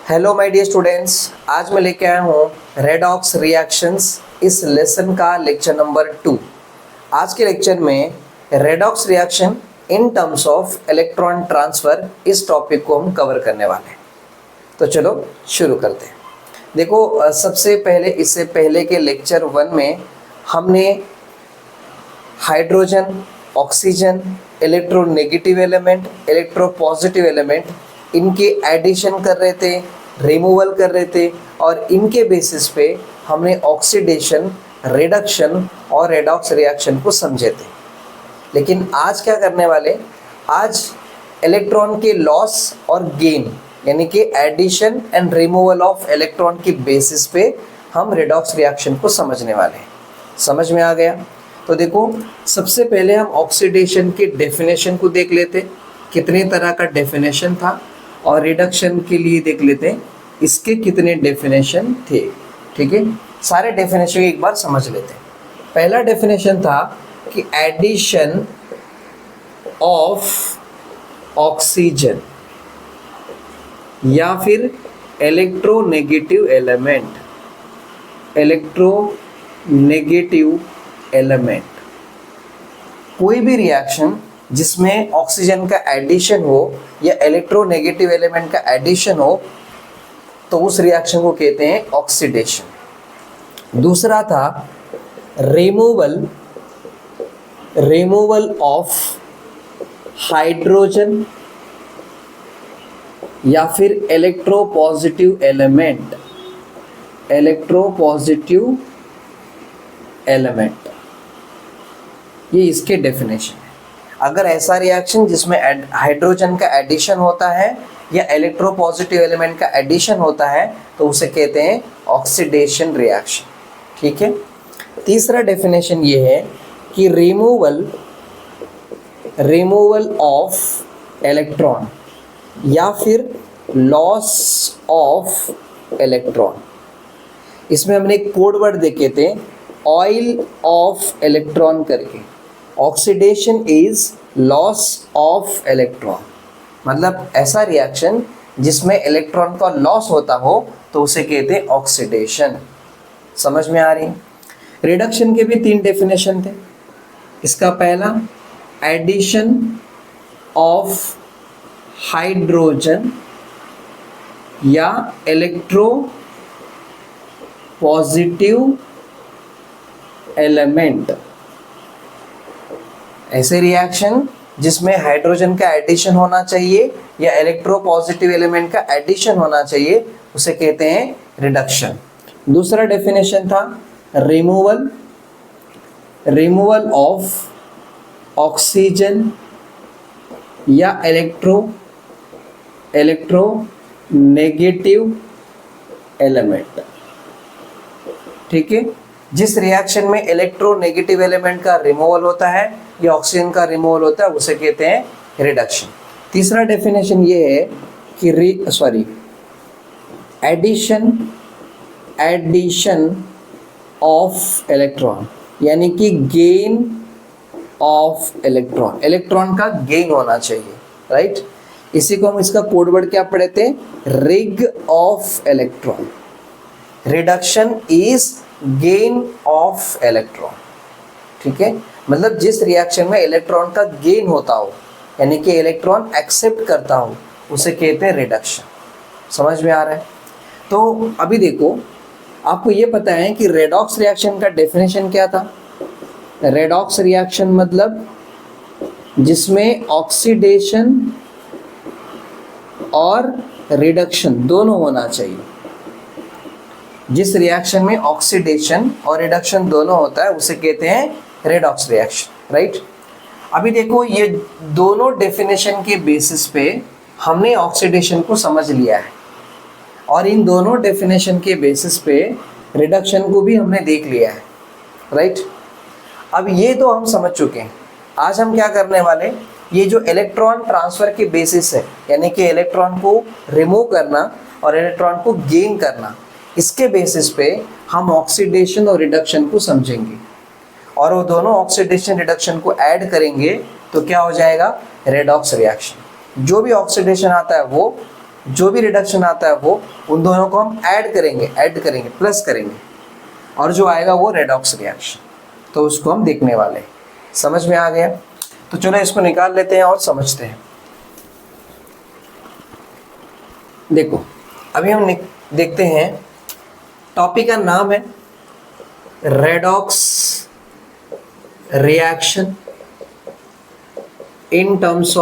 Hello my dear students, आज मैं लेके आया हूँ रेडॉक्स रिएक्शंस इस लेसन का लेक्चर नंबर 2। आज के लेक्चर में redox reaction in terms of electron transfer इस टॉपिक को हम कवर करने वाले हैं। तो चलो शुरू करते हैं। देखो, सबसे पहले इससे पहले के लेक्चर 1 में हमने hydrogen, oxygen, electronegative element, electropositive element, इनके एडिशन कर रहे थे, रिमूवल कर रहे थे और इनके बेसिस पे हमने ऑक्सीडेशन, रिडक्शन और रेडॉक्स रिएक्शन को समझे थे। लेकिन आज क्या करने वाले, आज इलेक्ट्रॉन के लॉस और गेन यानी कि addition and removal of electron की बेसिस पे हम रेडॉक्स रिएक्शन को समझने वाले हैं। समझ में आ गया? तो देखो, सबसे पहले हम ऑक्सीडेशन के डेफिनेशन को देख लेते, कितने तरह का डेफिनेशन था, और रिडक्शन के लिए देख लेते हैं इसके कितने डेफिनेशन थे। ठीक है, सारे डेफिनेशन एक बार समझ लेते हैं। पहला डेफिनेशन था कि एडिशन ऑफ ऑक्सीजन या फिर इलेक्ट्रोनेगेटिव एलिमेंट, कोई भी रिएक्शन जिसमें ऑक्सीजन का एडिशन हो या इलेक्ट्रोनेगेटिव एलिमेंट का एडिशन हो तो उस रिएक्शन को कहते हैं ऑक्सीडेशन। दूसरा था रिमूवल ऑफ हाइड्रोजन या फिर इलेक्ट्रोपॉजिटिव एलिमेंट, ये इसके डेफिनेशन है। अगर ऐसा रिएक्शन जिसमें हाइड्रोजन का एडिशन होता है या इलेक्ट्रोपॉजिटिव एलिमेंट का एडिशन होता है तो उसे कहते हैं ऑक्सीडेशन रिएक्शन। ठीक है। तीसरा डेफिनेशन ये है कि रिमूवल ऑफ इलेक्ट्रॉन या फिर लॉस ऑफ इलेक्ट्रॉन। इसमें हमने एक कोड वर्ड देखे थे, ऑयल ऑफ इलेक्ट्रॉन करके। Oxidation is loss of electron, मतलब ऐसा रिएक्शन जिसमें इलेक्ट्रॉन का लॉस होता हो तो उसे कहते हैं ऑक्सीडेशन। समझ में आ रही? रिडक्शन के भी 3 डेफिनेशन थे। इसका पहला, एडिशन ऑफ हाइड्रोजन या इलेक्ट्रो पॉजिटिव एलिमेंट, ऐसे रिएक्शन जिसमें हाइड्रोजन का एडिशन होना चाहिए या इलेक्ट्रोपॉजिटिव एलिमेंट का एडिशन होना चाहिए उसे कहते हैं रिडक्शन। दूसरा डेफिनेशन था रिमूवल ऑफ ऑक्सीजन या इलेक्ट्रोनेगेटिव एलिमेंट। ठीक है, जिस रिएक्शन में इलेक्ट्रोनेगेटिव एलिमेंट का रिमूवल होता है या ऑक्सीजन का रिमूवल होता है उसे कहते हैं रिडक्शन। तीसरा डेफिनेशन ये है कि एडिशन ऑफ इलेक्ट्रॉन यानी कि गेन ऑफ इलेक्ट्रॉन का गेन होना चाहिए, राइट। इसी को हम, इसका कोड वर्ड क्या पढ़े थे, rig of electron. Reduction is gain of electron. ठीक है, मतलब जिस रिएक्शन में इलेक्ट्रॉन का गेन होता हो यानी कि इलेक्ट्रॉन एक्सेप्ट करता हो उसे कहते हैं रिडक्शन। समझ में आ रहा है? तो अभी देखो, आपको ये पता है कि रेडॉक्स रिएक्शन का डेफिनेशन क्या था। रेडॉक्स रिएक्शन मतलब जिसमें ऑक्सीडेशन और रिडक्शन दोनों होना चाहिए। जिस रिएक्शन में ऑक्सीडेशन और रिडक्शन दोनों होता है उसे कहते हैं रेडॉक्स रिएक्शन, राइट। अभी देखो, ये दोनों डेफिनेशन के बेसिस पे हमने ऑक्सीडेशन को समझ लिया है और इन दोनों डेफिनेशन के बेसिस पे रिडक्शन को भी हमने देख लिया है, राइट। अब ये तो हम समझ चुके हैं। आज हम क्या करने वाले, ये जो इलेक्ट्रॉन ट्रांसफ़र के बेसिस है यानी कि इलेक्ट्रॉन को रिमूव करना और इलेक्ट्रॉन को गेन करना, इसके बेसिस पे हम ऑक्सीडेशन और रिडक्शन को समझेंगे और वो दोनों ऑक्सीडेशन रिडक्शन को ऐड करेंगे तो क्या हो जाएगा, रेडॉक्स रिएक्शन। जो भी ऑक्सीडेशन आता है वो जो भी रिडक्शन आता है वो उन दोनों को हम ऐड करेंगे प्लस करेंगे, और जो आएगा वो रेडॉक्स रिएक्शन, तो उसको हम देखने वाले हैं। समझ में आ गया? तो चलो इसको निकाल लेते हैं और समझते हैं। देखो अभी हम देखते हैं, टॉपिक का नाम है redox reaction in terms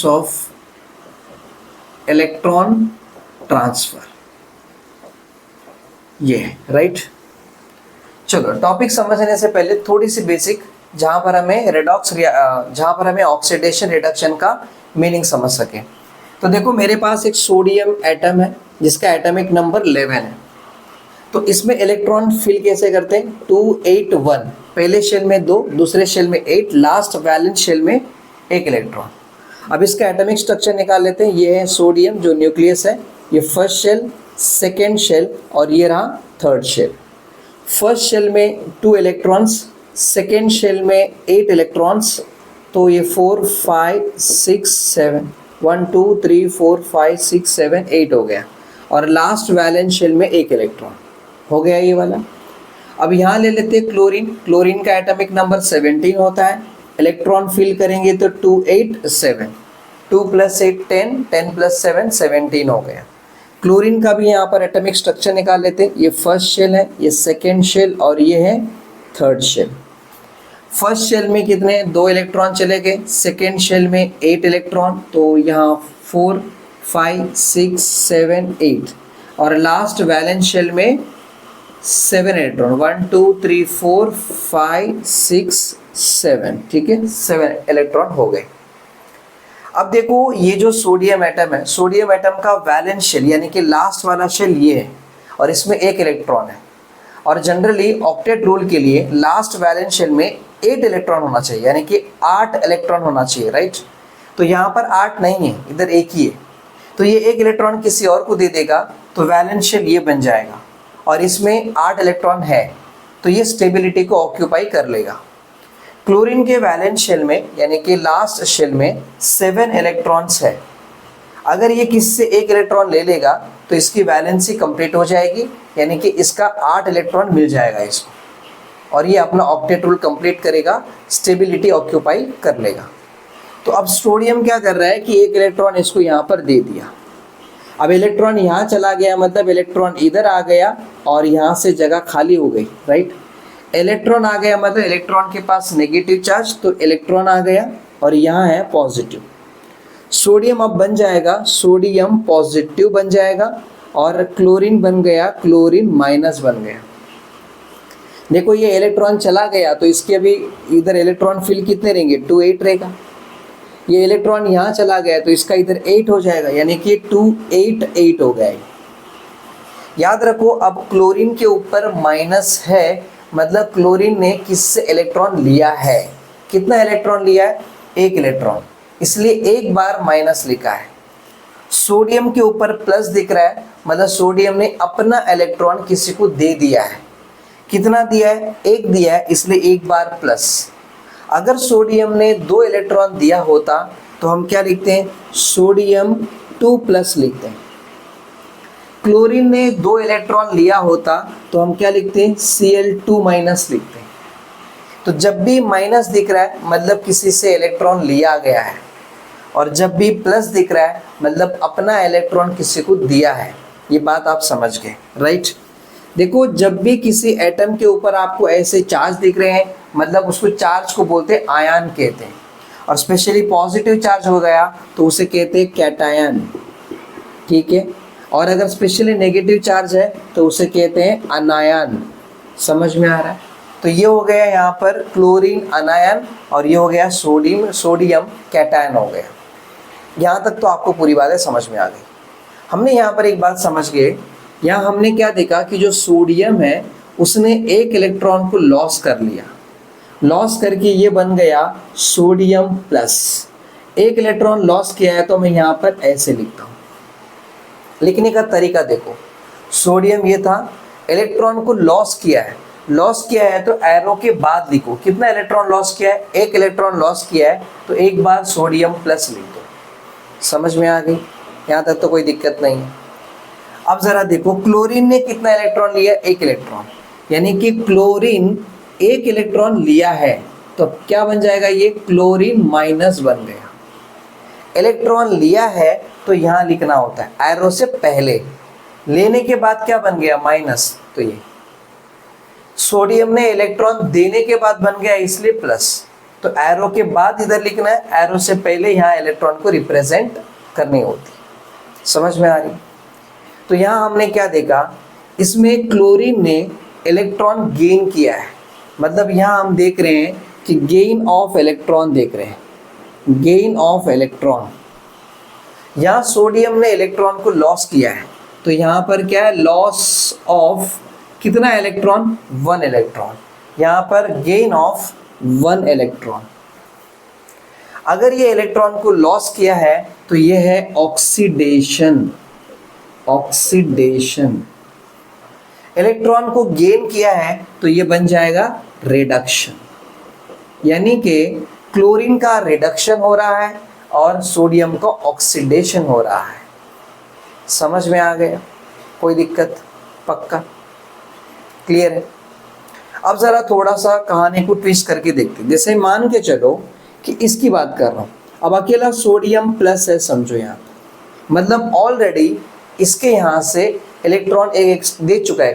of electron transfer, ये है राइट। चलो टॉपिक समझने से पहले थोड़ी सी बेसिक, जहां पर हमें ऑक्सीडेशन रिडक्शन का मीनिंग समझ सके। तो देखो मेरे पास एक सोडियम एटम है जिसका एटॉमिक नंबर 11 है। तो इसमें इलेक्ट्रॉन फिल कैसे करते हैं? 2 8 1, पहले शेल में 2, दूसरे शेल में 8, लास्ट वैलेंस शेल में 1 इलेक्ट्रॉन। अब इसका एटॉमिक स्ट्रक्चर निकाल लेते हैं। ये है सोडियम जो न्यूक्लियस है, ये फर्स्ट शेल, सेकेंड शेल और ये रहा थर्ड शेल। फर्स्ट शेल में 2 इलेक्ट्रॉन्स, सेकेंड शेल में 8 इलेक्ट्रॉन्स, तो ये 4 5 6 7 1 2 3 4 5 6 7 8 हो गया, और लास्ट वैलेंस शेल में 1 इलेक्ट्रॉन हो गया ये वाला। अब यहाँ ले लेते हैं क्लोरीन। क्लोरीन का एटॉमिक नंबर 17 होता है। इलेक्ट्रॉन फिल करेंगे तो 2 8 7, 2 + 8 10, 10 + 7 17 हो गया। क्लोरीन का भी यहाँ पर एटॉमिक स्ट्रक्चर निकाल लेते हैं। ये फर्स्ट शेल है, ये सेकेंड शेल और ये है थर्ड शेल। फर्स्ट शेल में कितने? 2 इलेक्ट्रॉन चले गए, सेकेंड शेल में 8 इलेक्ट्रॉन, तो यहाँ 4 5 6 7 8, और लास्ट वैलेंस शेल में 7 इलेक्ट्रॉन, 1 2 3 4 5 6 7, ठीक है, 7 इलेक्ट्रॉन हो गए। अब देखो ये जो सोडियम एटम है, सोडियम एटम का वैलेंस शेल यानी कि लास्ट वाला शेल ये है, और इसमें 1 इलेक्ट्रॉन है। और जनरली ऑक्टेट रूल के लिए लास्ट वैलेंस शेल में 8 इलेक्ट्रॉन होना चाहिए, यानी कि 8 इलेक्ट्रॉन होना चाहिए राइट। तो यहाँ पर 8 नहीं है, इधर 1 ही है, तो ये 1 इलेक्ट्रॉन किसी और को दे देगा तो वैलेंस शेल ये बन जाएगा, और इसमें 8 इलेक्ट्रॉन है तो ये स्टेबिलिटी को ऑक्यूपाई कर लेगा। क्लोरीन के वैलेंस शेल में यानी कि लास्ट शेल में 7 इलेक्ट्रॉन्स है। अगर ये किससे 1 इलेक्ट्रॉन ले लेगा तो इसकी वैलेंसी कंप्लीट हो जाएगी, यानी कि इसका 8 इलेक्ट्रॉन मिल जाएगा इसको, और ये अपना ऑक्टेट रूल कंप्लीट करेगा, स्टेबिलिटी ऑक्यूपाई कर लेगा। तो अब सोडियम क्या कर रहा है कि 1 इलेक्ट्रॉन इसको यहाँ पर दे दिया। अब इलेक्ट्रॉन यहाँ चला गया, मतलब इलेक्ट्रॉन इधर आ गया और यहाँ से जगह खाली हो गई राइट। इलेक्ट्रॉन आ गया मतलब इलेक्ट्रॉन के पास नेगेटिव चार्ज, तो इलेक्ट्रॉन आ गया और यहाँ है पॉजिटिव। सोडियम अब बन जाएगा, सोडियम पॉजिटिव बन जाएगा, और क्लोरीन बन गया, क्लोरीन माइनस बन गया। देखो ये इलेक्ट्रॉन चला गया तो इसके अभी इधर इलेक्ट्रॉन फिल कितने रहेंगे? 2 8 रहेगा। ये इलेक्ट्रॉन यहाँ चला गया तो इसका इधर 8 हो जाएगा, यानी कि 2 8 8 हो गया। याद रखो अब क्लोरीन के ऊपर माइनस है, मतलब क्लोरीन ने किससे इलेक्ट्रॉन लिया है? कितना इलेक्ट्रॉन लिया है? 1 इलेक्ट्रॉन, इसलिए एक बार माइनस लिखा है। सोडियम के ऊपर प्लस दिख रहा है, मतलब सोडियम ने अपना इलेक्ट्रॉन किसी को दे दिया है। कितना दिया है? 1 दिया है, इसलिए एक बार प्लस। अगर सोडियम ने 2 इलेक्ट्रॉन दिया होता तो हम क्या लिखते हैं? सोडियम 2+ लिखते हैं। क्लोरीन ने 2 इलेक्ट्रॉन लिया होता तो हम क्या लिखते हैं? Cl2- लिखते हैं। तो जब भी माइनस दिख रहा है मतलब किसी से इलेक्ट्रॉन लिया गया है, और जब भी प्लस दिख रहा है मतलब अपना इलेक्ट्रॉन किसी को दिया है। ये बात आप समझ गए राइट। देखो जब भी किसी एटम के ऊपर आपको ऐसे चार्ज दिख रहे हैं मतलब उसको चार्ज को बोलते हैं आयन कहते हैं, और स्पेशली पॉजिटिव चार्ज हो गया तो उसे कहते हैं कैटायन, ठीक है। और अगर स्पेशली नेगेटिव चार्ज है तो उसे कहते हैं अनायन। समझ में आ रहा है? तो ये हो गया यहाँ पर क्लोरीन अनायन, और ये हो गया सोडियम कैटायन हो गया। यहाँ तक तो आपको पूरी बातें समझ में आ गई। हमने यहाँ पर एक बात समझ गए, यहाँ हमने क्या देखा कि जो सोडियम है उसने 1 इलेक्ट्रॉन को लॉस कर लिया, लॉस करके ये बन गया सोडियम प्लस। 1 इलेक्ट्रॉन लॉस किया है तो मैं यहाँ पर ऐसे लिखता हूँ। लिखने का तरीका देखो, सोडियम ये था, इलेक्ट्रॉन को लॉस किया है, लॉस किया है तो एरो के बाद लिखो कितना इलेक्ट्रॉन लॉस किया है? 1 इलेक्ट्रॉन लॉस किया है तो एक बार सोडियम प्लस लिख दो। समझ में आ गई? यहाँ तक तो कोई दिक्कत नहीं है। अब ज़रा देखो, क्लोरीन ने कितना इलेक्ट्रॉन लिया? एक इलेक्ट्रॉन, यानी कि क्लोरीन एक इलेक्ट्रॉन लिया है, तो क्या बन जाएगा? ये क्लोरीन माइनस बन गया। इलेक्ट्रॉन लिया है तो यहाँ लिखना होता है एरो से पहले, लेने के बाद क्या बन गया? माइनस। तो ये सोडियम ने इलेक्ट्रॉन देने के बाद बन गया, इसलिए प्लस। तो एरो के बाद इधर लिखना है, एरो से पहले यहाँ इलेक्ट्रॉन को रिप्रेजेंट करनी होती। समझ में आ रही? तो यहाँ हमने क्या देखा, इसमें क्लोरीन ने इलेक्ट्रॉन गेन किया है, मतलब यहाँ हम देख रहे हैं कि गेन ऑफ इलेक्ट्रॉन देख रहे हैं, गेन ऑफ इलेक्ट्रॉन। यहाँ सोडियम ने इलेक्ट्रॉन को लॉस किया है, तो यहाँ पर क्या है? लॉस ऑफ कितना इलेक्ट्रॉन? 1 इलेक्ट्रॉन। यहाँ पर गेन ऑफ 1 इलेक्ट्रॉन। अगर ये इलेक्ट्रॉन को लॉस किया है तो ये है ऑक्सीडेशन। ऑक्सीडेशन। इलेक्ट्रॉन को गेन किया है तो ये बन जाएगा रिडक्शन, यानी कि क्लोरीन का रिडक्शन हो रहा है और सोडियम का ऑक्सीडेशन हो रहा है। समझ में आ गया? कोई दिक्कत? पक्का क्लियर है? अब ज़रा थोड़ा सा कहानी को ट्विस्ट करके देखते हैं। जैसे मान के चलो कि इसकी बात कर रहा हूँ, अब अकेला सोडियम प्लस है समझो यहाँ पे, मतलब ऑलरेडी इसके यहाँ से इलेक्ट्रॉन एक दे चुका है,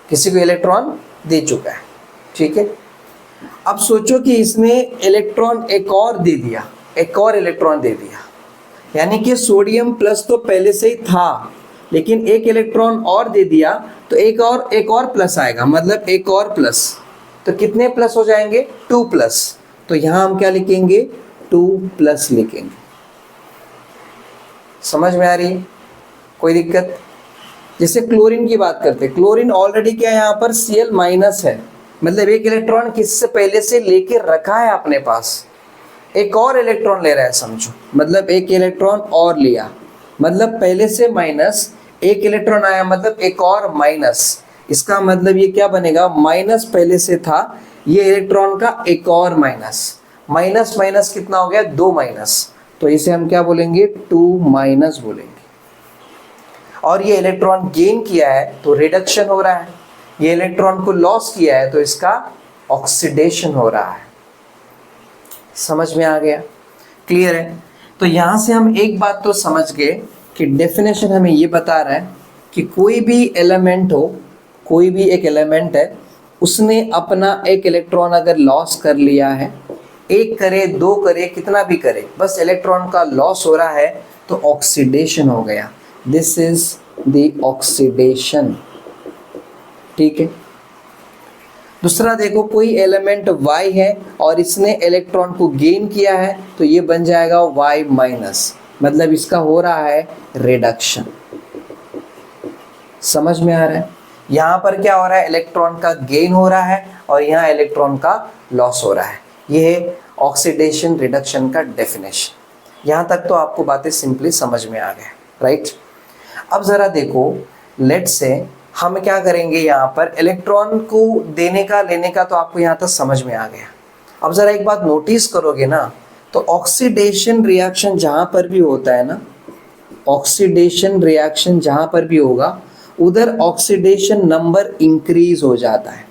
किसी को इलेक्ट्रॉन दे चुका है, ठीक है। अब सोचो कि इसने इलेक्ट्रॉन एक और दे दिया, एक और इलेक्ट्रॉन दे दिया, यानी कि सोडियम प्लस तो पहले से ही था, लेकिन एक इलेक्ट्रॉन और दे दिया तो एक और प्लस आएगा, मतलब एक और प्लस। तो कितने प्लस हो जाएंगे? 2 प्लस। तो यहाँ हम क्या लिखेंगे? 2 प्लस लिखेंगे। समझ में आ रही है? कोई दिक्कत? जैसे क्लोरीन की बात करते हैं, क्लोरीन ऑलरेडी क्या है, यहाँ पर Cl माइनस है, मतलब एक इलेक्ट्रॉन किससे पहले से लेके रखा है अपने पास, एक और इलेक्ट्रॉन ले रहा है समझो, मतलब एक इलेक्ट्रॉन और लिया, मतलब पहले से माइनस, एक इलेक्ट्रॉन आया मतलब एक और माइनस। इसका मतलब ये क्या बनेगा? माइनस पहले से था, ये इलेक्ट्रॉन का एक और माइनस, माइनस माइनस कितना हो गया? 2 माइनस। तो इसे हम क्या बोलेंगे? 2 माइनस बोलेंगे। और ये इलेक्ट्रॉन गेन किया है तो रिडक्शन हो रहा है, ये इलेक्ट्रॉन को लॉस किया है तो इसका ऑक्सीडेशन हो रहा है। समझ में आ गया? क्लियर है? तो यहाँ से हम एक बात तो समझ गए कि डेफिनेशन हमें ये बता रहा है कि कोई भी एलिमेंट हो, कोई भी एक एलिमेंट है, उसने अपना एक इलेक्ट्रॉन अगर लॉस कर लिया है, एक करे, 2 करे, कितना भी करे, बस इलेक्ट्रॉन का लॉस हो रहा है तो ऑक्सीडेशन हो गया। दिस इज द ऑक्सीडेशन, ठीक है। दूसरा देखो, कोई एलिमेंट Y है और इसने इलेक्ट्रॉन को गेन किया है तो ये बन जाएगा Y माइनस, मतलब इसका हो रहा है रिडक्शन। समझ में आ रहा है? यहाँ पर क्या हो रहा है? इलेक्ट्रॉन का गेन हो रहा है और यहाँ इलेक्ट्रॉन का लॉस हो रहा है। ये है ऑक्सीडेशन रिडक्शन का डेफिनेशन। यहाँ तक तो आपको बातें सिंपली समझ में आ गए, राइट? अब ज़रा देखो, लेट्स से हम क्या करेंगे, यहाँ पर इलेक्ट्रॉन को देने का लेने का तो आपको यहाँ तक समझ में आ गया। अब ज़रा एक बात नोटिस करोगे ना, तो ऑक्सीडेशन रिएक्शन जहाँ पर भी होता है ना, ऑक्सीडेशन रिएक्शन जहाँ पर भी होगा उधर ऑक्सीडेशन नंबर इंक्रीज हो जाता है,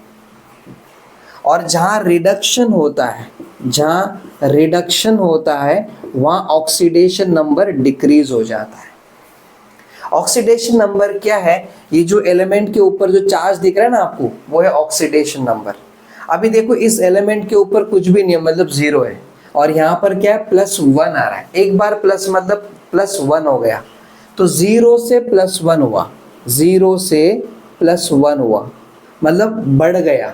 और जहाँ रिडक्शन होता है, जहाँ रिडक्शन होता है वहाँ ऑक्सीडेशन नंबर डिक्रीज हो जाता है। ऑक्सीडेशन नंबर क्या है? ये जो एलिमेंट के ऊपर जो चार्ज दिख रहा है ना आपको, वो है ऑक्सीडेशन नंबर। अभी देखो इस एलिमेंट के ऊपर कुछ भी नहीं है, मतलब 0 है, और यहाँ पर क्या है? +1 आ रहा है। एक बार प्लस मतलब +1 हो गया, तो 0 से +1 हुआ, 0 से +1 हुआ, मतलब बढ़ गया।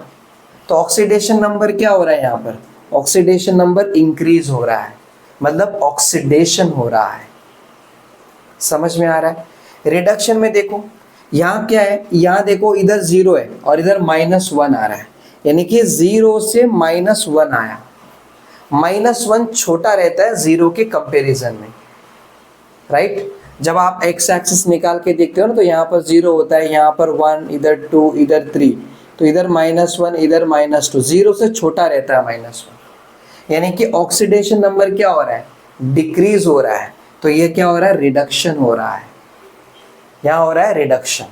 तो ऑक्सीडेशन नंबर क्या हो रहा है? यहाँ पर ऑक्सीडेशन नंबर इंक्रीज हो रहा है, मतलब ऑक्सीडेशन हो रहा है। समझ में आ रहा है? रिडक्शन में देखो यहाँ क्या है, यहाँ देखो इधर 0 है और इधर -1 आ रहा है, यानी कि 0 से -1 आया। -1 छोटा रहता है 0 के कंपैरिजन में, राइट? जब आप एक्स एक्सिस निकाल के देखते हो ना, तो यहाँ पर 0 होता है, यहाँ पर 1, इधर 2, इधर 3, तो इधर -1, इधर -2, 0 से छोटा रहता है -1, यानी कि ऑक्सीडेशन नंबर क्या हो रहा है? डिक्रीज हो रहा है, तो ये क्या हो रहा है, रिडक्शन हो रहा है, यहाँ हो रहा है रिडक्शन।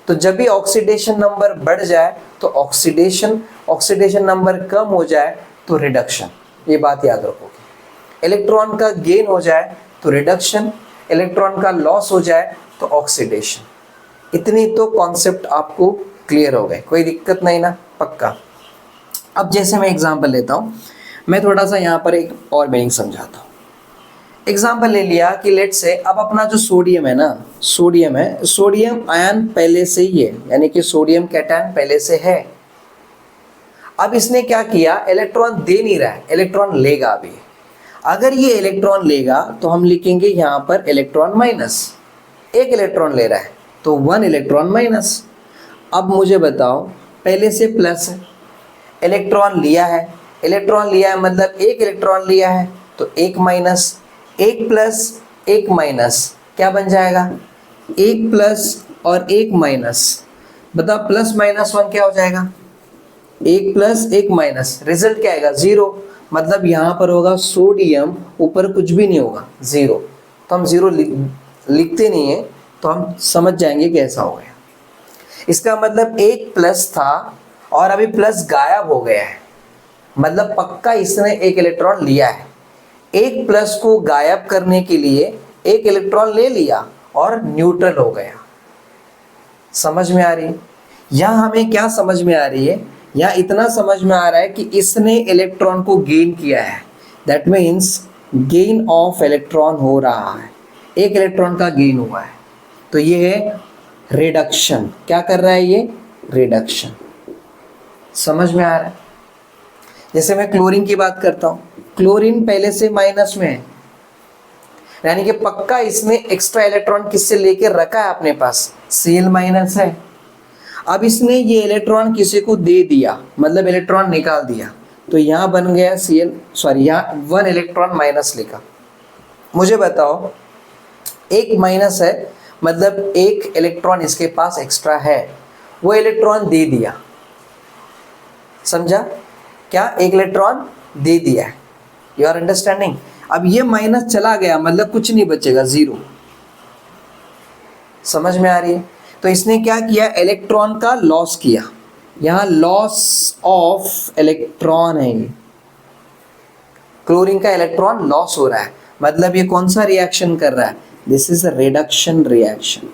तो जब भी ऑक्सीडेशन नंबर बढ़ जाए तो ऑक्सीडेशन नंबर कम हो जाए तो रिडक्शन, ये बात याद रखोगे। इलेक्ट्रॉन का गेन हो जाए तो रिडक्शन, इलेक्ट्रॉन का लॉस हो जाए तो ऑक्सीडेशन। इतनी तो कॉन्सेप्ट आपको क्लियर हो गए, कोई दिक्कत नहीं ना, पक्का। अब जैसे मैं एग्जांपल लेता हूँ, मैं थोड़ा सा यहाँ पर एक और मीनिंग समझाता हूँ। एग्जाम्पल ले लिया कि लेट से अब अपना जो सोडियम है ना, सोडियम है, सोडियम आयन पहले से ही है, यानी कि सोडियम कैटायन पहले से है। अब इसने क्या किया, इलेक्ट्रॉन दे नहीं रहा है, इलेक्ट्रॉन लेगा अभी। अगर ये इलेक्ट्रॉन लेगा तो हम लिखेंगे यहाँ पर इलेक्ट्रॉन माइनस, एक इलेक्ट्रॉन ले रहा है तो 1 इलेक्ट्रॉन माइनस। अब मुझे बताओ, पहले से प्लस है, इलेक्ट्रॉन लिया है, इलेक्ट्रॉन लिया है मतलब एक इलेक्ट्रॉन लिया है तो एक माइनस, एक प्लस एक माइनस क्या बन जाएगा, एक प्लस और एक माइनस। बताओ प्लस माइनस 1 क्या हो जाएगा, एक प्लस एक माइनस, रिजल्ट क्या आएगा, 0। मतलब यहाँ पर होगा सोडियम, ऊपर कुछ भी नहीं होगा, 0। तो हम 0 लिखते नहीं है, तो हम समझ जाएंगे कि ऐसा हो गया। इसका मतलब एक प्लस था और अभी प्लस गायब हो गया है, मतलब पक्का इसने एक इलेक्ट्रॉन लिया है। एक प्लस को गायब करने के लिए एक इलेक्ट्रॉन ले लिया और न्यूट्रल हो गया। समझ में आ रही है? यहाँ हमें क्या समझ में आ रही है, यहाँ इतना समझ में आ रहा है कि इसने इलेक्ट्रॉन को गेन किया है, that means gain of electron हो रहा है, एक इलेक्ट्रॉन का गेन हुआ है, तो ये है रिडक्शन। क्या कर रहा है ये, रिडक्शन। समझ में आ रहा है? जैसे मैं क्लोरीन की बात करता हूँ, क्लोरीन पहले से माइनस में है, यानी कि पक्का इसने एक्स्ट्रा इलेक्ट्रॉन किससे लेकर रखा है अपने पास, Cl माइनस है। अब इसने ये इलेक्ट्रॉन किसी को दे दिया, मतलब इलेक्ट्रॉन निकाल दिया, तो यहाँ बन गया यहाँ 1 इलेक्ट्रॉन माइनस लिखा। मुझे बताओ, एक माइनस है मतलब एक इलेक्ट्रॉन इसके पास एक्स्ट्रा है, वो इलेक्ट्रॉन दे दिया, समझा क्या, एक इलेक्ट्रॉन दे दिया है, यू आर अंडरस्टैंडिंग। अब ये माइनस चला गया मतलब कुछ नहीं बचेगा, 0। समझ में आ रही है? तो इसने क्या किया, इलेक्ट्रॉन का लॉस किया, यहाँ लॉस ऑफ इलेक्ट्रॉन है, ये क्लोरीन का इलेक्ट्रॉन लॉस हो रहा है, मतलब ये कौन सा रिएक्शन कर रहा है, this is a reduction reaction,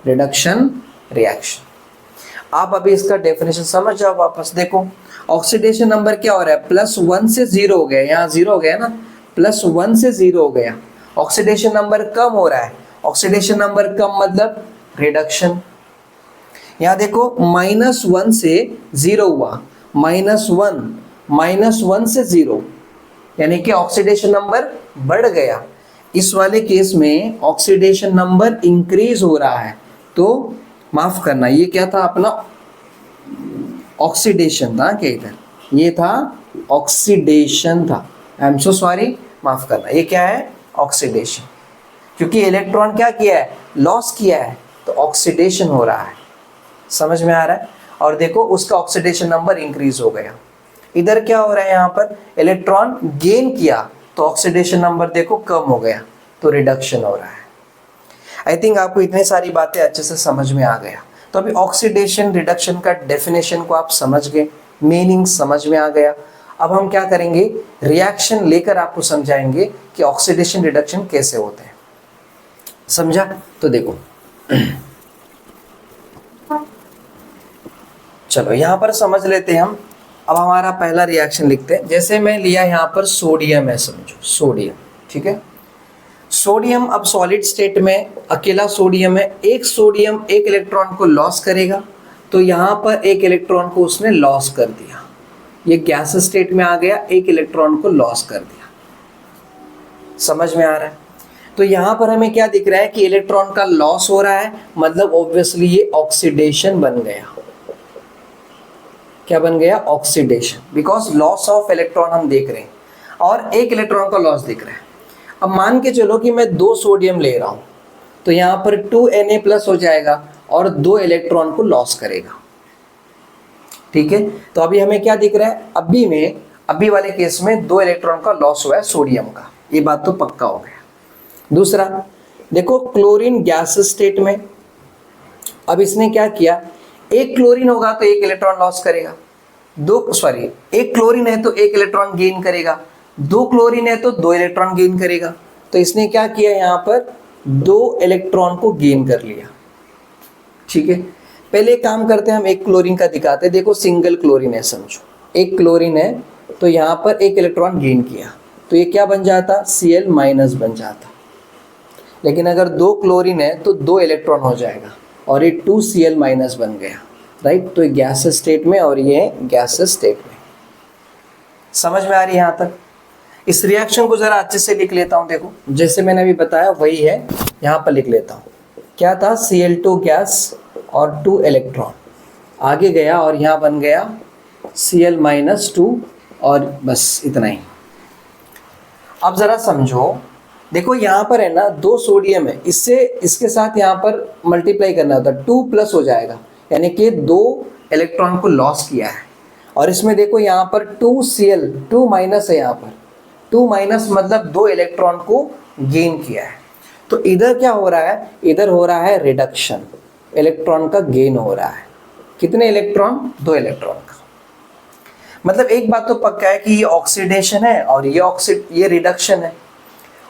reduction reaction. आप अभी इसका डेफिनेशन समझ जाओ, वापस देखो। ऑक्सीडेशन नंबर क्या हो रहा है, +1 से 0 हो गया, यहाँ 0 हो गया ना, +1 से 0 हो गया, ऑक्सीडेशन नंबर कम हो रहा है, ऑक्सीडेशन नंबर कम मतलब रिडक्शन। यहाँ देखो -1 से 0 हुआ, -1 से 0, यानी कि ऑक्सीडेशन नंबर बढ़ गया। इस वाले केस में ऑक्सीडेशन नंबर इंक्रीज हो रहा है, तो माफ करना, ये क्या था अपना, ऑक्सीडेशन था क्या, इधर ये था ऑक्सीडेशन था, आई एम सो सॉरी, माफ करना, ये क्या है, ऑक्सीडेशन। क्योंकि इलेक्ट्रॉन क्या किया है, लॉस किया है, तो ऑक्सीडेशन हो रहा है। समझ में आ रहा है? और देखो उसका ऑक्सीडेशन नंबर इंक्रीज हो गया। इधर क्या हो रहा है, यहाँ पर इलेक्ट्रॉन गेन किया तो ऑक्सीडेशन नंबर देखो कम हो गया, तो रिडक्शन हो रहा है। आई थिंक आपको इतनी सारी बातें अच्छे से समझ में आ गया। तो अभी ऑक्सीडेशन रिडक्शन का डेफिनेशन को आप समझ गए, मीनिंग समझ में आ गया। अब हम क्या करेंगे, रिएक्शन लेकर आपको समझाएंगे कि ऑक्सीडेशन रिडक्शन कैसे होते हैं। समझा? तो देखो चलो यहाँ पर समझ लेते हैं हम। अब हमारा पहला रिएक्शन लिखते हैं। जैसे मैं लिया यहाँ पर सोडियम है, समझो सोडियम, ठीक है। सोडियम अब सॉलिड स्टेट में अकेला सोडियम है, एक सोडियम एक इलेक्ट्रॉन को लॉस करेगा, तो यहाँ पर एक इलेक्ट्रॉन को उसने लॉस कर दिया, ये गैस स्टेट में आ गया, एक इलेक्ट्रॉन को लॉस कर दिया। समझ में आ रहा है? तो यहाँ पर हमें क्या दिख रहा है कि इलेक्ट्रॉन का लॉस हो रहा है, मतलब ऑब्वियसली ये ऑक्सीडेशन बन गया। क्या बन गया? Oxidation, because loss of electron हम देख रहे हैं और एक इलेक्ट्रॉन का लॉस दिख रहा है। अब मान के चलो कि मैं 2 सोडियम ले रहा हूँ, तो यहाँ पर 2Na+ हो जाएगा और 2 इलेक्ट्रॉन को लॉस करेगा, ठीक है। तो अभी हमें क्या दिख रहा है, अभी वाले केस में 2 इलेक्ट्रॉन का लॉस हुआ है सोडियम का, ये बात तो पक्का हो गया। दूसरा देखो क्लोरीन गैस स्टेट में, अब इसने क्या किया, एक क्लोरीन होगा तो एक इलेक्ट्रॉन लॉस करेगा, एक क्लोरीन है तो एक इलेक्ट्रॉन गेन करेगा, 2 क्लोरीन है तो 2 इलेक्ट्रॉन गेन करेगा। तो इसने क्या किया, यहाँ पर 2 इलेक्ट्रॉन को गेन कर लिया। ठीक है, पहले एक काम करते हैं, हम एक क्लोरीन का दिखाते हैं। देखो सिंगल क्लोरीन है, समझो एक क्लोरीन है तो यहाँ पर एक इलेक्ट्रॉन गेन किया, तो ये क्या बन जाता, Cl माइनस बन जाता। लेकिन अगर 2 क्लोरीन है तो 2 इलेक्ट्रॉन हो जाएगा और ये 2Cl माइनस बन गया, राइट। तो ये गैस स्टेट में और ये गैस स्टेट में। समझ में आ रही है यहाँ तक? इस रिएक्शन को जरा अच्छे से लिख लेता हूँ। देखो जैसे मैंने अभी बताया वही है, यहाँ पर लिख लेता हूँ। क्या था, Cl2 गैस और 2 इलेक्ट्रॉन आगे गया और यहाँ बन गया Cl माइनस 2 और बस इतना ही। अब जरा समझो, देखो यहाँ पर है ना 2 सोडियम है, इससे इसके साथ यहाँ पर मल्टीप्लाई करना होता है, 2 प्लस हो जाएगा, यानी कि 2 इलेक्ट्रॉन को लॉस किया है। और इसमें देखो यहाँ पर 2Cl, 2 माइनस है, यहाँ पर 2 माइनस मतलब 2 इलेक्ट्रॉन को गेन किया है। तो इधर क्या हो रहा है, इधर हो रहा है रिडक्शन, इलेक्ट्रॉन का गेन हो रहा है। कितने इलेक्ट्रॉन, 2 इलेक्ट्रॉन का। मतलब एक बात तो पक्का है कि ये ऑक्सीडेशन है और ये रिडक्शन है।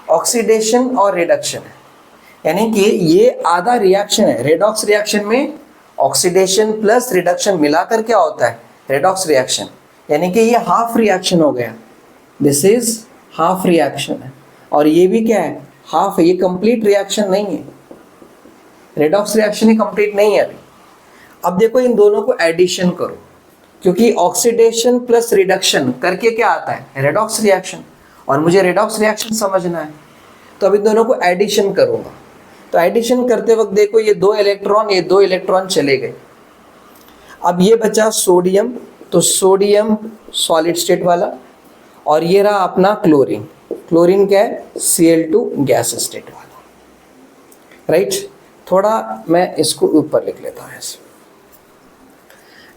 ऑक्सीडेशन और रिडक्शन है, यानी कि ये आधा रिएक्शन है। रेडॉक्स रिएक्शन में ऑक्सीडेशन प्लस रिडक्शन मिलाकर क्या होता है, रेडॉक्स रिएक्शन, यानी कि ये हाफ रिएक्शन हो गया। दिस इज हाफ रिएक्शन है और ये भी क्या है, हाफ है, ये कंप्लीट रिएक्शन नहीं है। रेडॉक्स रिएक्शन ही कंप्लीट नहीं है अभी। अब देखो इन दोनों को एडिशन करो, क्योंकि ऑक्सीडेशन प्लस रिडक्शन करके क्या आता है, रेडॉक्स रिएक्शन, और मुझे रेडॉक्स रिएक्शन समझना है। तो अब इन दोनों को एडिशन करूंगा। तो एडिशन करते वक्त देखो ये 2 इलेक्ट्रॉन, ये 2 इलेक्ट्रॉन चले गए। अब ये बचा सोडियम, तो सोडियम सॉलिड स्टेट वाला, और ये रहा अपना क्लोरीन। क्लोरीन क्या है, Cl2 गैस स्टेट वाला, राइट। थोड़ा मैं इसको ऊपर लिख लेता हूँ ऐसे।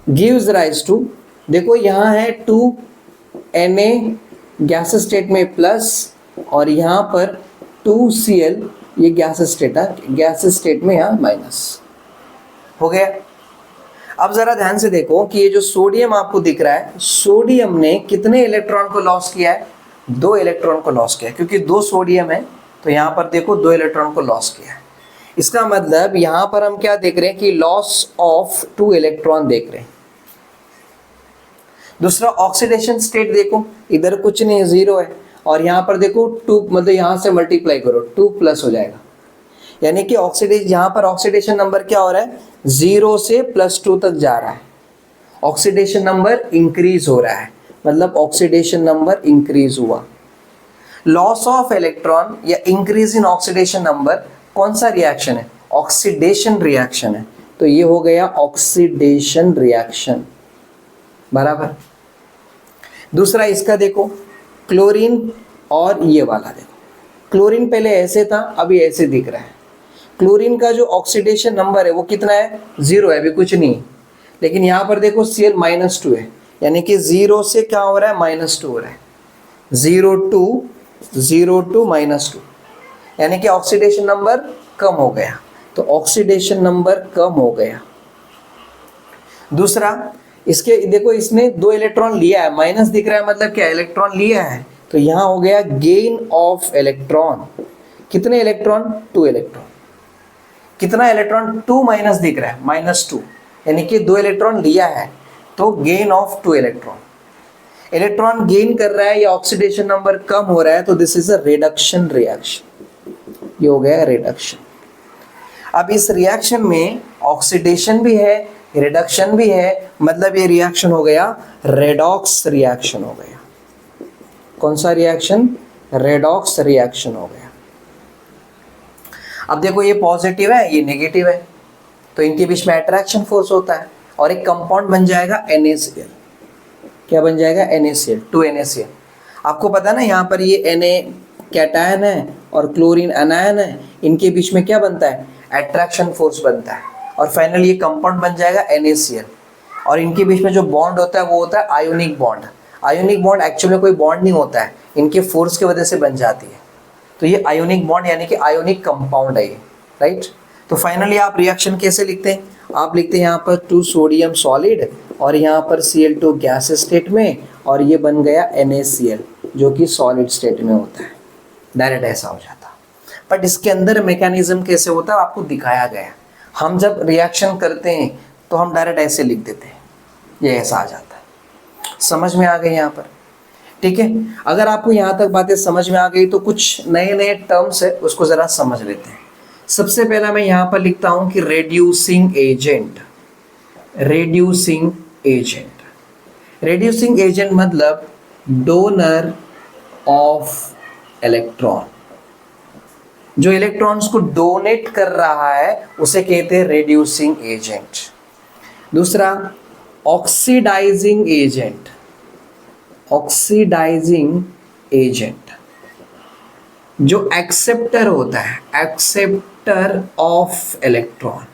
गिव्स राइज टू, देखो यहाँ है 2Na गैस स्टेट में प्लस, और यहाँ पर 2Cl ये गैस स्टेट है, गैस स्टेट में यहाँ माइनस हो गया। अब जरा ध्यान से देखो कि ये जो सोडियम आपको दिख रहा है, सोडियम ने कितने इलेक्ट्रॉन को लॉस किया है, 2 इलेक्ट्रॉन को लॉस किया है, क्योंकि 2 सोडियम है तो यहाँ पर देखो 2 इलेक्ट्रॉन को लॉस किया है। इसका मतलब यहाँ पर हम क्या देख रहे हैं कि लॉस ऑफ 2 इलेक्ट्रॉन देख रहे हैं। दूसरा ऑक्सीडेशन स्टेट देखो, इधर कुछ नहीं है, 0 है, और यहाँ पर देखो 2, मतलब यहाँ से मल्टीप्लाई करो 2 प्लस हो जाएगा, यानी कि ऑक्सीडेशन, यहाँ पर ऑक्सीडेशन नंबर क्या हो रहा है, 0 से +2 तक जा रहा है। ऑक्सीडेशन नंबर इंक्रीज हो रहा है, मतलब ऑक्सीडेशन नंबर इंक्रीज हुआ। लॉस ऑफ इलेक्ट्रॉन या इंक्रीज इन ऑक्सीडेशन नंबर कौन सा रिएक्शन है, ऑक्सीडेशन रिएक्शन है। तो ये हो गया ऑक्सीडेशन रिएक्शन, बराबर। दूसरा इसका देखो, क्लोरीन और ये वाला देखो, क्लोरीन पहले ऐसे था, अभी ऐसे दिख रहा है। क्लोरीन का जो ऑक्सीडेशन नंबर है वो कितना है, 0 है, अभी कुछ नहीं। लेकिन यहाँ पर देखो Cl -2 है, यानी कि 0 से क्या हो रहा है, -2 हो रहा है। 0 2 -2, यानी कि ऑक्सीडेशन नंबर कम हो गया। तो ऑक्सीडेशन नंबर कम हो गया। दूसरा इसके देखो, इसने 2 इलेक्ट्रॉन लिया है, माइनस दिख रहा है, मतलब क्या, इलेक्ट्रॉन लिया है। तो यहाँ हो गया गेन ऑफ इलेक्ट्रॉन। कितने इलेक्ट्रॉन, 2 इलेक्ट्रॉन। कितना इलेक्ट्रॉन, 2 माइनस दिख रहा है, -2, यानी कि 2 इलेक्ट्रॉन लिया है, तो gain of 2 electron. Electron gain कर रहा है या ऑक्सीडेशन नंबर कम हो रहा है, तो this is a reduction reaction. ये हो गया रिडक्शन। अब इस रिएक्शन में ऑक्सीडेशन भी है, रिडक्शन भी है, मतलब ये रिएक्शन हो गया रेडॉक्स रिएक्शन हो गया। कौन सा रिएक्शन, रेडॉक्स रिएक्शन हो गया। अब देखो ये पॉजिटिव है, ये नेगेटिव है, तो इनके बीच में अट्रैक्शन फोर्स होता है और एक कंपाउंड बन जाएगा NaCl। क्या बन जाएगा, NaCl, 2NaCl। आपको पता है ना, यहाँ पर ये Na कैटायन है और क्लोरीन एनायन है, इनके बीच में क्या बनता है, अट्रैक्शन फोर्स बनता है, और फाइनली ये कंपाउंड बन जाएगा NaCl। और इनके बीच में जो बॉन्ड होता है वो होता है ionic bond. Ionic bond actually में कोई बॉन्ड नहीं होता है, इनके फोर्स की वजह से बन जाती है। तो ये आयोनिक बॉन्ड यानी कि आयोनिक कंपाउंड है ये, राइट। तो फाइनली आप रिएक्शन कैसे लिखते हैं, आप लिखते हैं यहाँ पर 2 सोडियम सॉलिड और यहाँ पर Cl2 गैस स्टेट में, और ये बन गया NaCl जो कि सॉलिड स्टेट में होता है, डायरेक्ट ऐसा हो जाता। बट इसके अंदर मैकेनिज्म कैसे होता है आपको दिखाया गया। हम जब रिएक्शन करते हैं तो हम डायरेक्ट ऐसे लिख देते हैं, ये ऐसा आ जाता है। समझ में आ गई यहाँ पर, ठीक है। अगर आपको यहाँ तक बातें समझ में आ गई तो कुछ नए नए टर्म्स है उसको ज़रा समझ लेते हैं। सबसे पहला मैं यहाँ पर लिखता हूँ कि reducing agent. Reducing agent, reducing agent मतलब डोनर ऑफ इलेक्ट्रॉन, जो इलेक्ट्रॉन्स को डोनेट कर रहा है उसे कहते हैं रेड्यूसिंग एजेंट। दूसरा ऑक्सीडाइजिंग एजेंट। ऑक्सीडाइजिंग एजेंट जो एक्सेप्टर होता है, एक्सेप्टर ऑफ इलेक्ट्रॉन,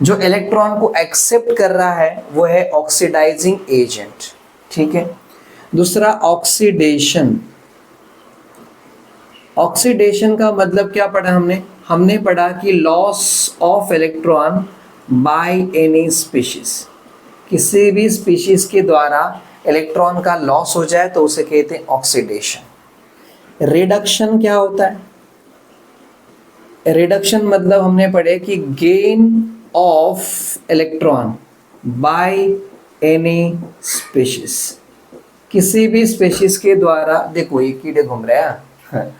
जो इलेक्ट्रॉन को एक्सेप्ट कर रहा है वो है ऑक्सीडाइजिंग एजेंट, ठीक है। दूसरा ऑक्सीडेशन। ऑक्सीडेशन का मतलब क्या पढ़ा हमने पढ़ा कि loss of electron by any species, किसी भी स्पीशीज के द्वारा इलेक्ट्रॉन का लॉस हो जाए तो उसे कहते हैं ऑक्सीडेशन। रिडक्शन क्या होता है, रिडक्शन मतलब हमने पढ़े कि gain of electron by any species, किसी भी स्पीशीज के द्वारा, देखो ये कीड़े घूम रहे हैं,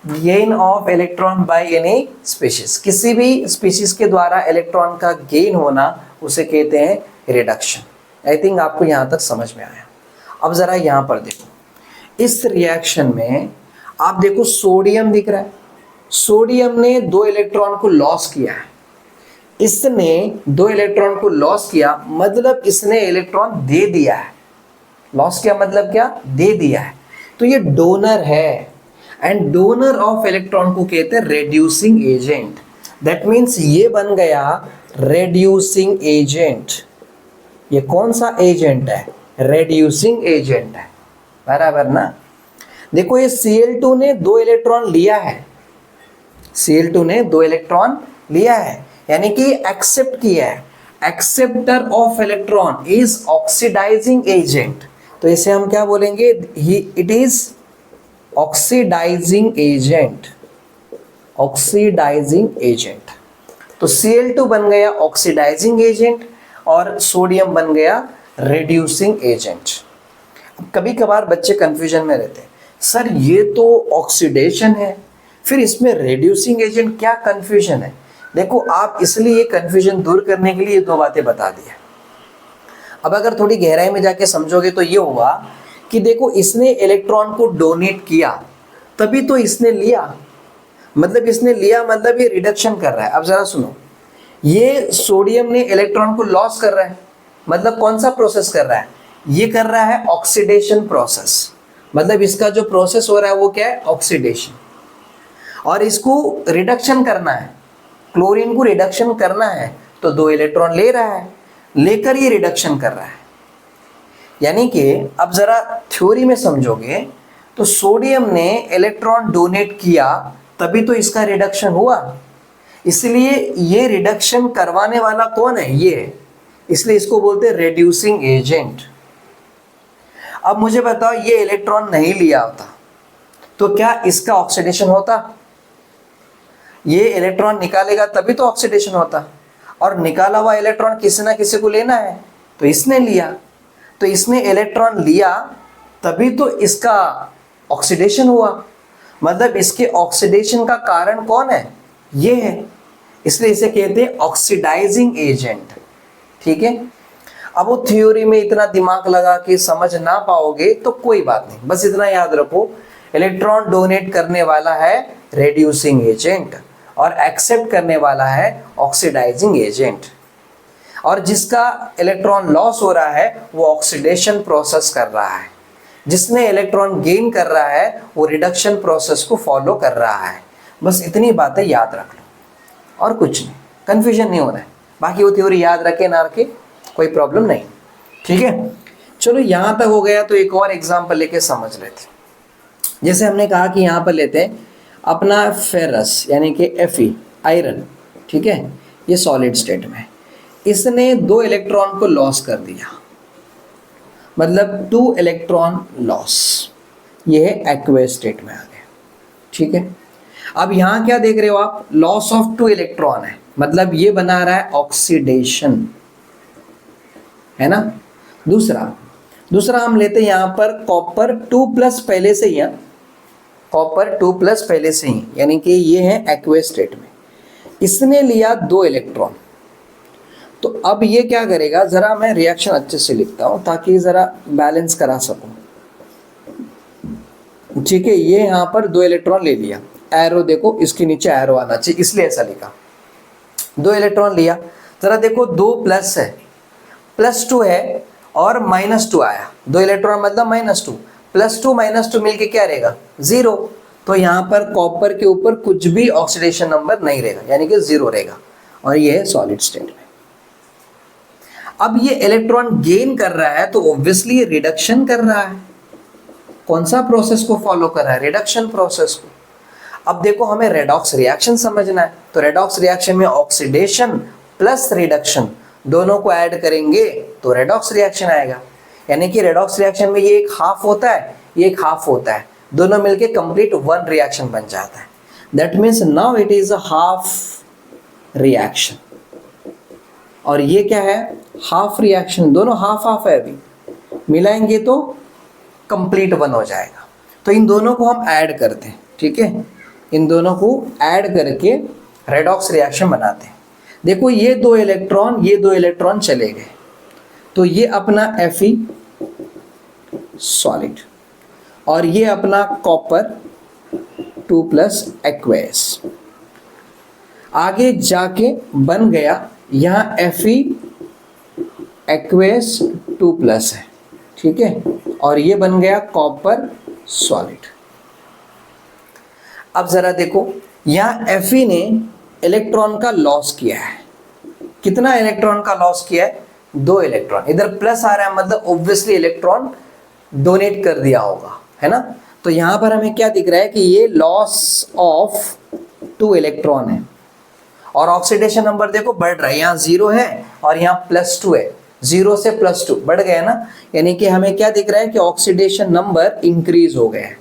gain of electron by any species, किसी भी स्पीशीज के द्वारा इलेक्ट्रॉन का गेन होना उसे कहते हैं रिडक्शन। आई थिंक आपको यहाँ तक समझ में आया। अब जरा यहाँ पर देखो, इस रिएक्शन में आप देखो सोडियम दिख रहा है, सोडियम ने 2 इलेक्ट्रॉन को लॉस किया है, इसने 2 इलेक्ट्रॉन को लॉस किया मतलब इसने इलेक्ट्रॉन दे दिया है। लॉस किया मतलब क्या, दे दिया है, तो ये डोनर है। एंड डोनर ऑफ इलेक्ट्रॉन को कहते हैं रेड्यूसिंग एजेंट। दैट मीन्स ये बन गया रेड्यूसिंग एजेंट। ये कौन सा एजेंट है, रेड्यूसिंग एजेंट है, बराबर ना। देखो ये Cl2 ने 2 इलेक्ट्रॉन लिया है, Cl2 ने 2 इलेक्ट्रॉन लिया है यानी कि एक्सेप्ट किया है। Acceptor of electron is oxidising agent, तो इसे हम क्या बोलेंगे, it is oxidising agent. Oxidising agent, तो Cl2 बन गया ऑक्सीडाइजिंग एजेंट और सोडियम बन गया रेड्यूसिंग एजेंट। अब कभी कभार बच्चे कंफ्यूजन में रहते हैं, सर ये तो ऑक्सीडेशन है, फिर इसमें रेड्यूसिंग एजेंट, क्या कंफ्यूजन है। देखो आप इसलिए कंफ्यूजन दूर करने के लिए 2 बातें बता दिया। अब अगर थोड़ी गहराई में जाके समझोगे तो ये होगा कि देखो इसने इलेक्ट्रॉन को डोनेट किया तभी तो इसने लिया, मतलब इसने लिया मतलब ये रिडक्शन कर रहा है। अब जरा सुनो, ये सोडियम ने इलेक्ट्रॉन को लॉस कर रहा है मतलब कौन सा प्रोसेस कर रहा है, ये कर रहा है ऑक्सीडेशन प्रोसेस, मतलब इसका जो प्रोसेस हो रहा है वो क्या है, ऑक्सीडेशन। और इसको रिडक्शन करना है, क्लोरीन को रिडक्शन करना है तो 2 इलेक्ट्रॉन ले रहा है, लेकर ये रिडक्शन कर रहा है। यानी कि अब जरा थ्योरी में समझोगे तो सोडियम ने इलेक्ट्रॉन डोनेट किया तभी तो इसका रिडक्शन हुआ, इसलिए ये रिडक्शन करवाने वाला कौन है, ये है, इसलिए इसको बोलते हैं रेड्यूसिंग एजेंट। अब मुझे बताओ ये इलेक्ट्रॉन नहीं लिया होता तो क्या इसका ऑक्सीडेशन होता, ये इलेक्ट्रॉन निकालेगा तभी तो ऑक्सीडेशन होता, और निकाला हुआ इलेक्ट्रॉन किसी ना किसी को लेना है तो इसने लिया, तो इसने इलेक्ट्रॉन लिया तभी तो इसका ऑक्सीडेशन हुआ, मतलब इसके ऑक्सीडेशन का कारण कौन है, ये है, इसलिए इसे कहते हैं ऑक्सीडाइजिंग एजेंट। ठीक है, अब वो थ्योरी में इतना दिमाग लगा के समझ ना पाओगे तो कोई बात नहीं, बस इतना याद रखो, इलेक्ट्रॉन डोनेट करने वाला है रेड्यूसिंग एजेंट और एक्सेप्ट करने वाला है ऑक्सीडाइजिंग एजेंट, और जिसका इलेक्ट्रॉन लॉस हो रहा है वो ऑक्सीडेशन प्रोसेस कर रहा है, जिसने इलेक्ट्रॉन गेन कर रहा है वो रिडक्शन प्रोसेस को फॉलो कर रहा है। बस इतनी बातें याद रख लो और कुछ नहीं, कंफ्यूजन नहीं होना है, बाकी वो थ्योरी याद रखे ना रखे कोई प्रॉब्लम नहीं। ठीक है, चलो यहाँ तक हो गया, तो एक और एग्जांपल लेके समझ लेते हैं। जैसे हमने कहा कि यहाँ पर लेते हैं अपना फेरस यानी कि Fe आयरन, ठीक है, ये सॉलिड स्टेट में है। इसने 2 इलेक्ट्रॉन को लॉस कर दिया, मतलब 2 इलेक्ट्रॉन लॉस, ये है एक्वेस स्टेट में आ गया, ठीक है। अब यहाँ क्या देख रहे हो आप, लॉस ऑफ 2 इलेक्ट्रॉन है, मतलब ये बना रहा है ऑक्सीडेशन, है ना। दूसरा हम लेते हैं यहाँ पर कॉपर 2+ पहले से ही है, कॉपर 2+ पहले से ही, यानी कि ये है एक्वेस स्टेट में। इसने लिया 2 इलेक्ट्रॉन, तो अब ये क्या करेगा, जरा मैं रिएक्शन अच्छे से लिखता हूं ताकि जरा बैलेंस करा सकूं, ठीक है। ये यहाँ पर 2 इलेक्ट्रॉन ले लिया, एरो देखो इसके नीचे एरो आना चाहिए, इसलिए ऐसा लिखा। 2 इलेक्ट्रॉन लिया, जरा देखो 2+ है, +2 है और -2 आया, 2 इलेक्ट्रॉन मतलब -2, +2 -2 मिलके क्या रहेगा 0। तो यहाँ पर कॉपर के ऊपर कुछ भी ऑक्सीडेशन नंबर नहीं रहेगा, यानी कि 0 रहेगा, और ये है सॉलिड स्टेट में। अब ये इलेक्ट्रॉन गेन कर रहा है, तो ऑब्वियसली ये रिडक्शन कर रहा है। कौन सा प्रोसेस को फॉलो कर रहा है, रिडक्शन प्रोसेस को। अब देखो हमें रेडॉक्स रिएक्शन समझना है, तो रेडॉक्स रिएक्शन में ऑक्सीडेशन प्लस रिडक्शन दोनों को ऐड करेंगे तो रेडॉक्स रिएक्शन आएगा। यानी कि रेडॉक्स रिएक्शन में ये एक हाफ होता है, ये एक हाफ होता है, दोनों मिलके कंप्लीट 1 रिएक्शन बन जाता है। That means now it is a half reaction, और ये क्या है, हाफ रिएक्शन, दोनों हाफ हाफ है, अभी मिलाएंगे तो कंप्लीट 1 हो जाएगा। तो इन दोनों को हम ऐड करते हैं, ठीक है, इन दोनों को ऐड करके रेडॉक्स रिएक्शन बनाते हैं। देखो ये 2 इलेक्ट्रॉन चले गए, तो ये अपना Fe सॉलिड और ये अपना कॉपर 2+ एक्वेस, आगे जाके बन गया यहाँ Fe एक्वेस 2+ है, ठीक है, और ये बन गया कॉपर सॉलिड। अब जरा देखो यहाँ Fe ने इलेक्ट्रॉन का लॉस किया है, कितना इलेक्ट्रॉन का लॉस किया है, 2 इलेक्ट्रॉन। इधर प्लस आ रहा है मतलब ऑब्वियसली इलेक्ट्रॉन डोनेट कर दिया होगा, है ना। तो यहाँ पर हमें क्या दिख रहा है कि ये लॉस ऑफ 2 इलेक्ट्रॉन है, और ऑक्सीडेशन नंबर देखो बढ़ रहा है, यहाँ 0 है और यहाँ +2 है, 0 से +2 बढ़ गया ना। यानी कि हमें क्या दिख रहा है कि ऑक्सीडेशन नंबर इंक्रीज हो गया है।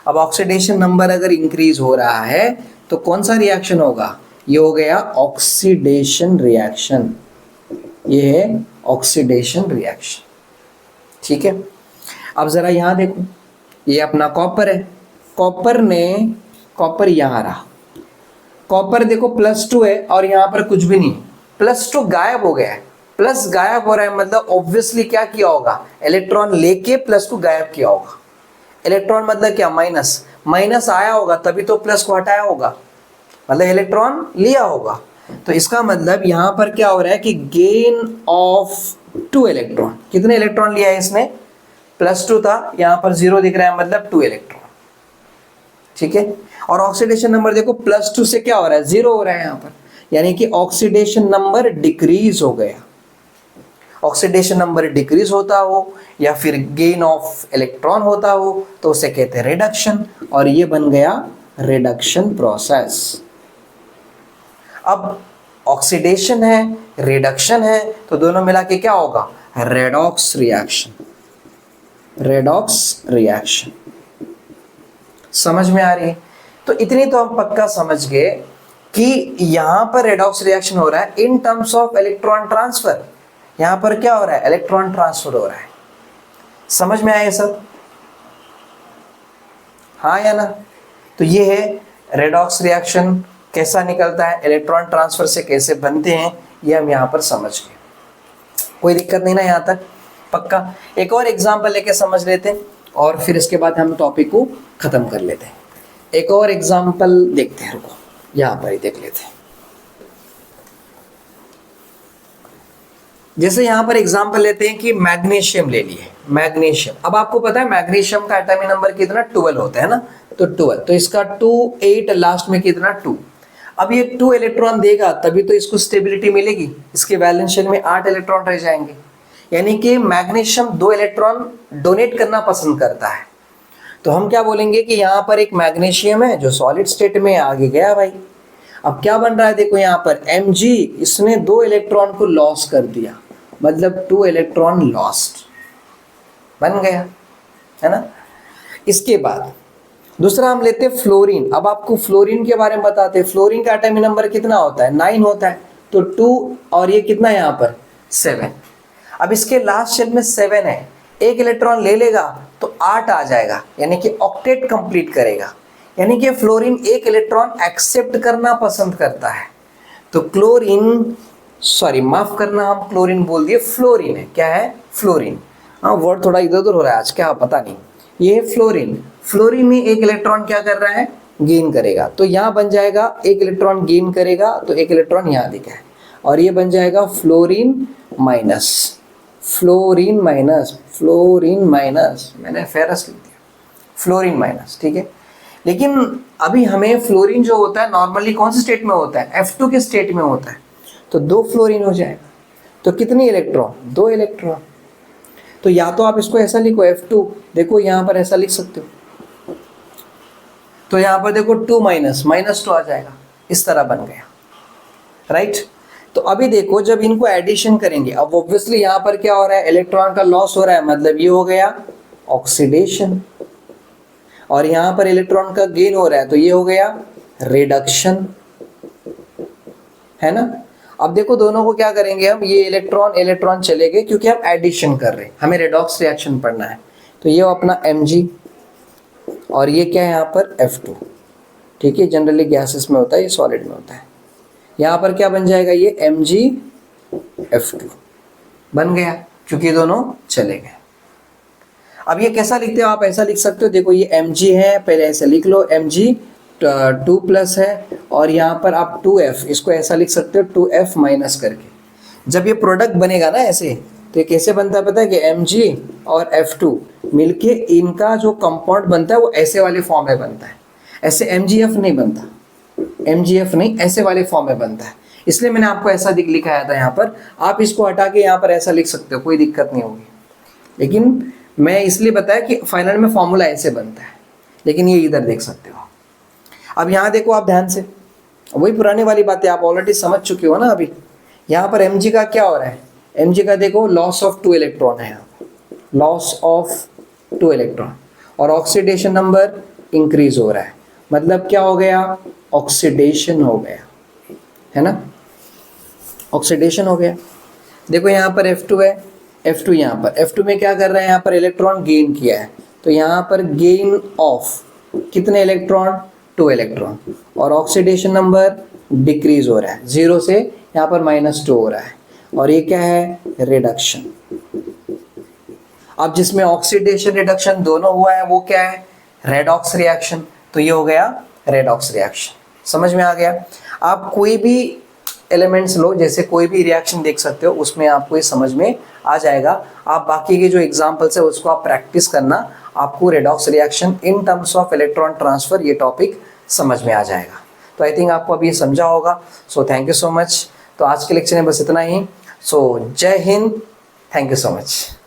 अब ऑक्सीडेशन नंबर अगर इंक्रीज हो रहा है तो कौन सा रिएक्शन होगा, ये हो गया ऑक्सीडेशन रिएक्शन, ये है ऑक्सीडेशन रिएक्शन, ठीक है। अब जरा यहाँ देखो, ये अपना कॉपर है, कॉपर यहाँ रहा, कॉपर देखो +2 है और यहाँ पर कुछ भी नहीं, +2 गायब हो गया है। प्लस गायब हो रहा है मतलब ऑब्वियसली क्या किया होगा, इलेक्ट्रॉन लेके प्लस को गायब किया होगा। इलेक्ट्रॉन मतलब क्या, माइनस आया होगा तभी तो प्लस को हटाया होगा, मतलब इलेक्ट्रॉन लिया होगा। तो इसका मतलब यहाँ पर क्या हो रहा है कि गेन ऑफ 2 इलेक्ट्रॉन, कितने इलेक्ट्रॉन लिया है इसने, +2 था, यहाँ पर 0 दिख रहा है मतलब 2 इलेक्ट्रॉन, ठीक है। और ऑक्सीडेशन नंबर देखो +2 से क्या हो रहा है, 0 हो रहा है यहाँ पर, यानी कि ऑक्सीडेशन नंबर डिक्रीज हो गया। ऑक्सीडेशन नंबर डिक्रीज होता हो या फिर गेन ऑफ इलेक्ट्रॉन होता हो तो उसे कहते हैं रिडक्शन, और ये बन गया रिडक्शन प्रोसेस। अब ऑक्सीडेशन है, रिडक्शन है, तो दोनों मिला के क्या होगा, रेडॉक्स रिएक्शन। रेडॉक्स रिएक्शन समझ में आ रही है। तो इतनी तो हम पक्का समझ गए कि यहां पर रेडॉक्स रिएक्शन हो रहा है in terms of electron transfer. यहां पर क्या हो रहा है, इलेक्ट्रॉन ट्रांसफर हो रहा है। समझ में आया सब, हाँ या ना। तो ये है रेडॉक्स रिएक्शन कैसा निकलता है, इलेक्ट्रॉन ट्रांसफर से कैसे बनते हैं, ये हम यहाँ पर समझ गए। कोई दिक्कत नहीं ना यहाँ तक, पक्का। एक और एग्जांपल लेके समझ लेते हैं और फिर इसके बाद हम टॉपिक को खत्म कर लेते हैं। एक और एग्जांपल देखते हैं, रुको यहाँ पर ही देख लेते हैं। जैसे यहाँ पर एग्जांपल लेते हैं कि मैग्नीशियम ले लिए, मैग्नीशियम। अब आपको पता है मैग्नीशियम का एटॉमिक नंबर कितना, 12 होता है ना, तो 12, तो इसका 2 8 लास्ट में कितना 2। अब ये 2 इलेक्ट्रॉन देगा तभी तो इसको स्टेबिलिटी मिलेगी, इसके वैलेंस शेल में 8 इलेक्ट्रॉन रह जाएंगे। यानी कि मैग्नीशियम 2 इलेक्ट्रॉन डोनेट करना पसंद करता है। तो हम क्या बोलेंगे कि यहाँ पर एक मैग्नीशियम है जो सॉलिड स्टेट में आगे गया भाई। अब क्या बन रहा है देखो यहाँ पर Mg, इसने 2 इलेक्ट्रॉन को लॉस कर दिया, मतलब 2 इलेक्ट्रॉन लॉस्ट बन गया, है ना। इसके बाद दूसरा हम लेते हैं फ्लोरीन। अब आपको फ्लोरीन के बारे में बताते हैं। फ्लोरीन का एटॉमिक नंबर कितना होता है? 9 होता है। तो 2 और ये कितना है यहाँ पर 7। अब इसके लास्ट शेल में 7 है, एक इलेक्ट्रॉन ले लेगा तो 8 आ जाएगा, यानी कि ऑक्टेट कंप्लीट करेगा। यानी कि फ्लोरीन एक इलेक्ट्रॉन एक्सेप्ट करना पसंद करता है। तो क्लोरीन, सॉरी माफ करना, हम क्लोरीन बोल दिए, फ्लोरीन है। क्या है? फ्लोरीन। हाँ, वर्ड थोड़ा इधर उधर हो रहा है आज, क्या पता नहीं। ये फ्लोरीन, फ्लोरीन में एक इलेक्ट्रॉन क्या कर रहा है? गेन करेगा। तो यहाँ बन जाएगा एक इलेक्ट्रॉन गेन करेगा तो एक इलेक्ट्रॉन यहाँ दिखा है, और ये बन जाएगा fluorine minus, fluorine minus, fluorine minus, मैंने फेरस लिख दिया, फ्लोरीन माइनस, ठीक है। लेकिन अभी हमें फ्लोरीन जो होता है नॉर्मली कौन से स्टेट में होता है? F2 के स्टेट में होता है। तो 2 फ्लोरीन हो जाएगा। तो कितनी इलेक्ट्रॉन? 2 इलेक्ट्रॉन। तो या तो आप इसको ऐसा लिखो F2, देखो यहाँ पर ऐसा लिख सकते हो। तो यहाँ पर देखो 2 माइनस, -2 आ जाएगा, इस तरह बन गया, राइट। तो अभी देखो जब इनको एडिशन करेंगे, अब ऑब्वियसली यहाँ पर क्या हो रहा है? इलेक्ट्रॉन का लॉस हो रहा है, मतलब ये हो गया ऑक्सीडेशन, और यहाँ पर इलेक्ट्रॉन का गेन हो रहा है तो ये हो गया रिडक्शन, है ना। अब देखो दोनों को क्या करेंगे हम, ये इलेक्ट्रॉन इलेक्ट्रॉन चले गए क्योंकि हम एडिशन कर रहे हैं, हमें रेडॉक्स रिएक्शन पढ़ना है। तो ये अपना Mg, और ये क्या है यहाँ पर F2, ठीक है। जनरली गैसेस में होता है, ये सॉलिड में होता है। यहाँ पर क्या बन जाएगा? ये MgF2 बन गया क्योंकि दोनों चले गए। अब ये कैसा लिखते हो आप? ऐसा लिख सकते हो, देखो ये Mg है, पहले ऐसे लिख लो, Mg 2+ है, और यहाँ पर आप 2F, इसको ऐसा लिख सकते हो 2F माइनस करके। जब ये प्रोडक्ट बनेगा ना ऐसे, तो ये कैसे बनता है पता है? कि Mg और F2 मिलके इनका जो कंपाउंड बनता है वो ऐसे वाले फॉर्म में बनता है, ऐसे MgF नहीं बनता, MgF नहीं, ऐसे वाले फॉर्म में बनता है। इसलिए मैंने आपको ऐसा लिखाया था यहाँ पर। आप इसको हटा के यहाँ पर ऐसा लिख सकते हो, कोई दिक्कत नहीं होगी। लेकिन मैं इसलिए बताया कि फाइनल में फॉर्मूला ऐसे बनता है, लेकिन ये इधर देख सकते हो। अब यहाँ देखो आप ध्यान से, वही पुरानी वाली बातें आप ऑलरेडी समझ चुके हो ना। अभी यहाँ पर Mg का क्या हो रहा है? Mg का देखो लॉस ऑफ 2 इलेक्ट्रॉन है, लॉस ऑफ 2 इलेक्ट्रॉन, और ऑक्सीडेशन नंबर इंक्रीज हो रहा है, मतलब क्या हो गया? ऑक्सीडेशन हो गया, है ना, ऑक्सीडेशन हो गया। देखो यहाँ पर F2 है, F2 यहाँ पर, F2 में क्या कर रहा है? यहाँ पर इलेक्ट्रॉन गेन किया है, तो यहाँ पर गेन ऑफ कितने इलेक्ट्रॉन? 2 इलेक्ट्रॉन, और ऑक्सीडेशन नंबर डिक्रीज हो रहा है, 0 से यहाँ पर -2 हो रहा है, और ये क्या है? रिडक्शन। अब जिसमें ऑक्सीडेशन रिडक्शन दोनों हुआ है वो क्या है? Redox reaction. तो ये हो गया रेडॉक्स रिएक्शन। समझ में आ गया? आप कोई भी एलिमेंट्स लो, जैसे कोई भी रिएक्शन देख सकते हो, उसमें आपको ये समझ में आ जाएगा। आप बाकी के जो एग्जांपल्स है उसको आप प्रैक्टिस करना, आपको redox reaction in terms of electron transfer ये टॉपिक समझ में आ जाएगा। तो आई थिंक आपको अभी ये समझा होगा। So thank you so much. तो आज के लेक्चर में बस इतना ही। सो जय Hind, thank you so much.